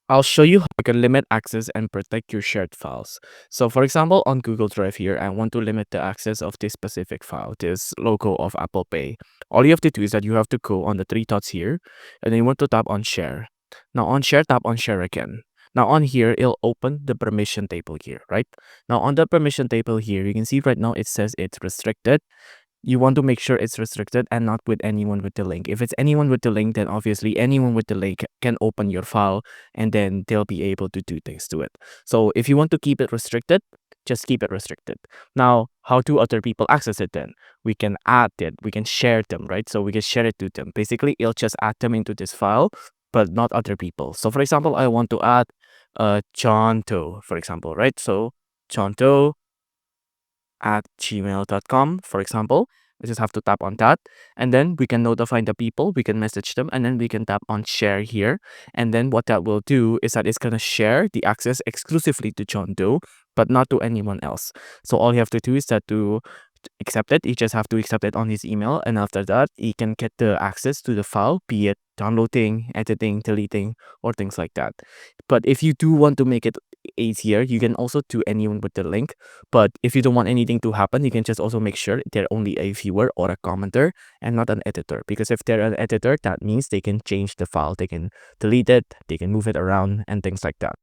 I'll show you how you can limit access and protect your shared files. So for example, on Google Drive here, I want to limit the access of this specific file, this logo of Apple Pay. All you have to do is that you have to go on the three dots here, and then you want to tap on share. Now on share, tap on share again. Now on here, it'll open the permission table here, right? Now on the permission table here, you can see right now it says it's restricted. You want to make sure it's restricted and not with anyone with the link. If it's anyone with the link, then obviously anyone with the link can open your file and then they'll be able to do things to it. So if you want to keep it restricted, just keep it restricted. Now, how do other people access it then? We can add it, we can share them, right? So we can share it to them. Basically, it'll just add them into this file, but not other people. So for example, I want to add John Doe, for example, right? So John Doe at gmail.com, for example. We just have to tap on that, and then we can notify the people, we can message them, and then we can tap on share here. And then what that will do is that it's going to share the access exclusively to John Doe, but not to anyone else. So all you have to do is that to accept it, you just have to accept it on his email, and after that you can get the access to the file, be it downloading, editing, deleting, or things like that. But if you do want to make it easier, you can also do anyone with the link. But if you don't want anything to happen, you can just also make sure they're only a viewer or a commenter and not an editor, because if they're an editor, that means they can change the file, they can delete it, they can move it around and things like that.